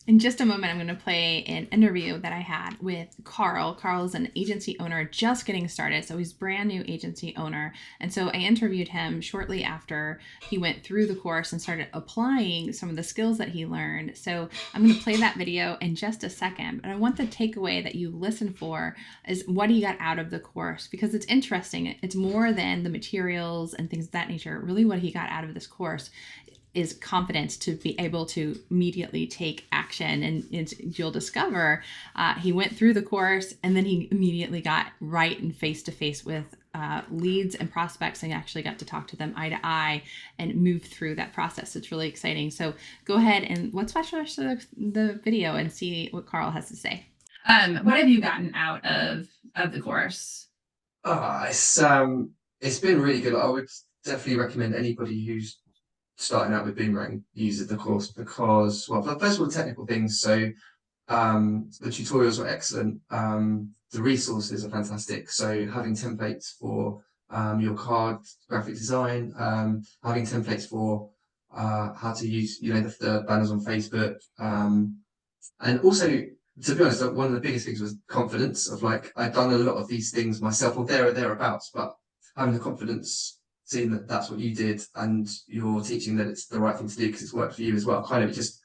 In just a moment, I'm going to play an interview that I had with Carl. Carl is an agency owner just getting started, so he's brand new agency owner. And so I interviewed him shortly after he went through the course and started applying some of the skills that he learned. So I'm going to play that video in just a second, but I want the takeaway that you listen for is what he got out of the course, because it's interesting. It's more than the materials and things of that nature. Really, what he got out of this course is confidence to be able to immediately take action. And you'll discover he went through the course and then he immediately got right and face to face with leads and prospects and actually got to talk to them eye to eye and move through that process. It's really exciting. So go ahead and let's watch the rest of the video and see what Carl has to say. What have you gotten out of the course? It's been really good. I would definitely recommend anybody who's starting out with Boomerang uses the course because, well, first of all, the technical things. So the tutorials were excellent. The resources are fantastic. So having templates for your card graphic design, having templates for how to use, the banners on Facebook, and also, to be honest, one of the biggest things was confidence of like, I'd done a lot of these things myself or there or thereabouts, but having the confidence, seeing that that's what you did and you're teaching that it's the right thing to do because it's worked for you as well, kind of just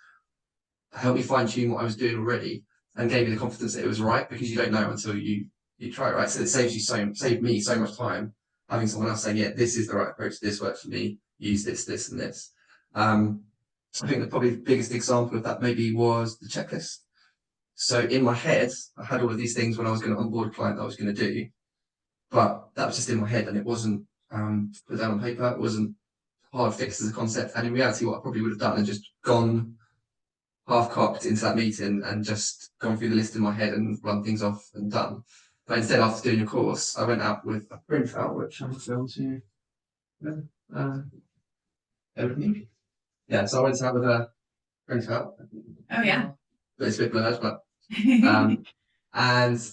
helped me fine tune what I was doing already and gave me the confidence that it was right because you don't know until you try it, right? So it saved me so much time having someone else saying, yeah, this is the right approach, this works for me, use this and this. Um, I think the probably the biggest example of that maybe was the checklist. So in my head, I had all of these things when I was going to onboard a client that I was going to do, but that was just in my head and it wasn't put down on paper. It wasn't hard fixed as a concept. And in reality, what I probably would have done is just gone half cocked into that meeting and just gone through the list in my head and run things off and done. But instead, after doing a course, I went out with a printout, which I'm going to uh, everything. Yeah, so I went out with a printout. Oh, yeah. But it's a bit blurred, but and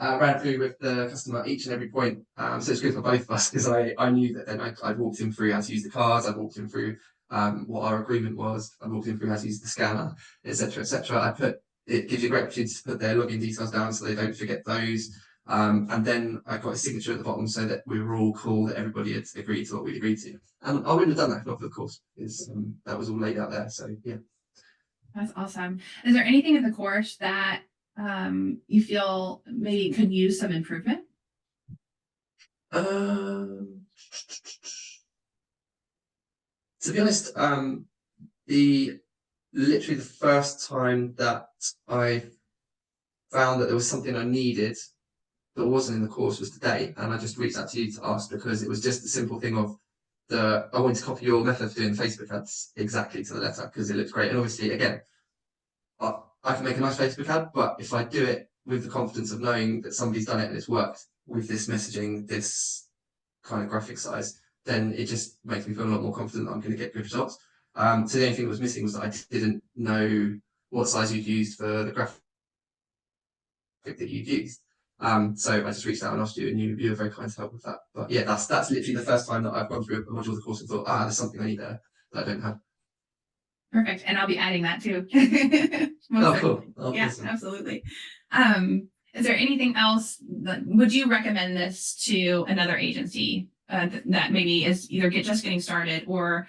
ran through with the customer each and every point. So it's good for both of us because I knew that then I'd walked him through how to use the cards, I'd walked him through what our agreement was, I walked him through how to use the scanner, etc., etc. It gives you a great opportunity to put their login details down so they don't forget those. And then I got a signature at the bottom so that we were all cool that everybody had agreed to what we'd agreed to. And I wouldn't have done that if not for the course, because that was all laid out there. So yeah. That's awesome. Is there anything in the course that you feel maybe could use some improvement? Um, to be honest, the literally the first time that I found that there was something I needed that wasn't in the course was today, and I just reached out to you to ask because it was just the simple thing of I wanted to copy your method of doing Facebook ads exactly to the letter because it looks great. And obviously, again, I can make a nice Facebook ad, but if I do it with the confidence of knowing that somebody's done it and it's worked with this messaging, this kind of graphic size, then it just makes me feel a lot more confident that I'm going to get good results. So the only thing that was missing was that I didn't know what size you'd used for the graphic that you'd used. So I just reached out and asked you, and you were very kind to help with that. But yeah, that's literally the first time that I've gone through a module of the course and thought, there's something I need there that I don't have. Perfect. And I'll be adding that too. Oh, cool. Oh, Yeah, awesome. absolutely. Is there anything else would you recommend this to another agency that maybe is either just getting started or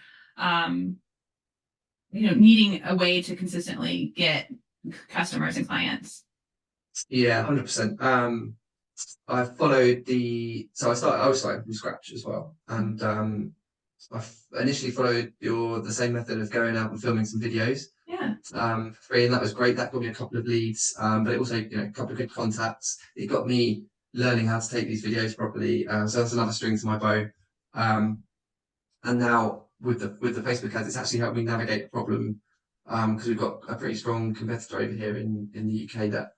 needing a way to consistently get customers and clients? Yeah, 100%. I followed I was starting from scratch as well. And I initially followed the same method of going out and filming some videos. Yeah. For free, and that was great. That got me a couple of leads, but it also, a couple of good contacts. It got me learning how to take these videos properly. So that's another string to my bow. And now with the Facebook ads, it's actually helped me navigate the problem because we've got a pretty strong competitor over here in the UK that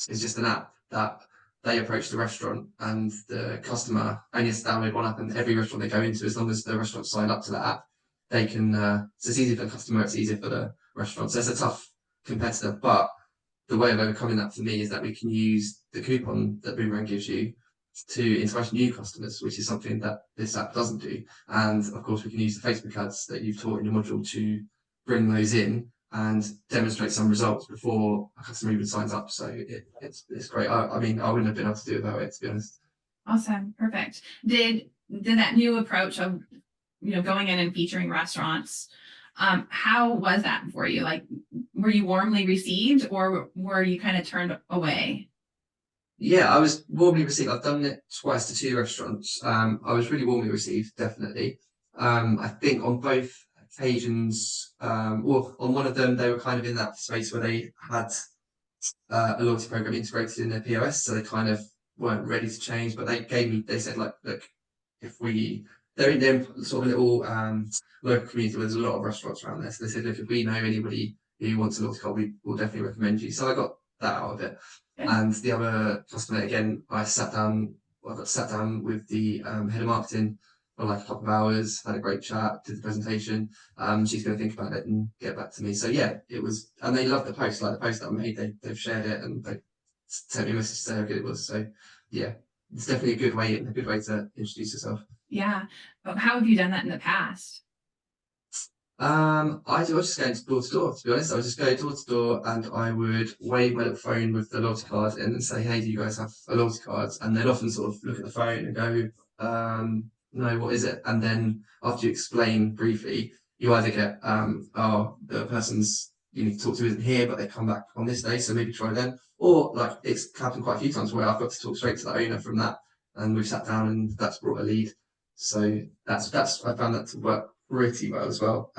is just an app that they approach the restaurant and the customer only has to download one app, and every restaurant they go into, as long as the restaurant signed up to that app, they can. So it's easy for the customer, it's easier for the restaurant. So it's a tough competitor, but the way of overcoming that for me is that we can use the coupon that Boomerang gives you to entice new customers, which is something that this app doesn't do. And of course, we can use the Facebook ads that you've taught in your module to bring those in. and demonstrate some results before a customer even signs up. So it's great. I mean, I wouldn't have been able to do it without it, to be honest. Awesome. Perfect. Did that new approach of, going in and featuring restaurants, how was that for you? Like, were you warmly received, or were you kind of turned away? Yeah, I was warmly received. I've done it twice to 2 restaurants. I was really warmly received, definitely. I think on both occasions, well, on one of them, they were kind of in that space where they had a loyalty program integrated in their POS, so they kind of weren't ready to change. But they said, like, look, they're in their sort of little local community where there's a lot of restaurants around there. So they said, look, if we know anybody who wants a loyalty card, we will definitely recommend you. So I got that out of it. And the other customer, again, I got sat down with the head of marketing for like a couple of hours, had a great chat, did the presentation. She's going to think about it and get back to me. So yeah, it was, and they loved the post, like the post that I made. They've shared it and they sent me a message to say how good it was. So yeah, it's definitely a good way to introduce yourself. Yeah. How have you done that in the past? I was just going door to door, to be honest. I was just going door to door and I would wave my little phone with the loyalty card in and say, hey, do you guys have a loyalty card? And they'd often sort of look at the phone and go, no, what is it? And then after you explain briefly, you either get, oh, the person's you need to talk to isn't here, but they come back on this day, so maybe try then. Or like it's happened quite a few times where I've got to talk straight to the owner from that and we've sat down and that's brought a lead. So that's I found that to work pretty well as well.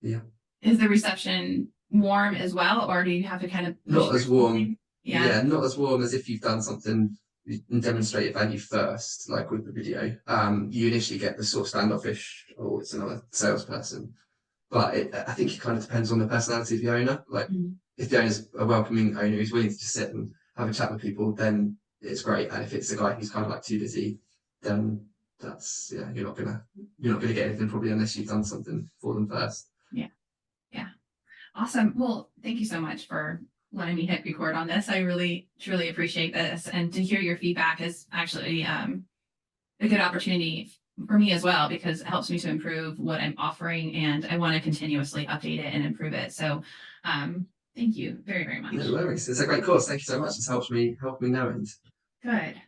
Yeah. Is the reception warm as well, or do you have to kind of Not as warm. Yeah. Not as warm as if you've done something and demonstrated value first, like with the video. You initially get the sort of standoffish, oh, it's another salesperson. But I think it kind of depends on the personality of the owner. Like, if the owner's a welcoming owner who's willing to just sit and have a chat with people, then it's great. And if it's a guy who's kind of like too busy, then that's you're not gonna get anything probably unless you've done something for them first. Yeah. Awesome. Well, thank you so much for letting me hit record on this. I really truly appreciate this, and to hear your feedback is actually a good opportunity for me as well, because it helps me to improve what I'm offering, and I want to continuously update it and improve it. So thank you very, very much. No worries. It's a great course. Thank you so much. It's helped me know it. Good.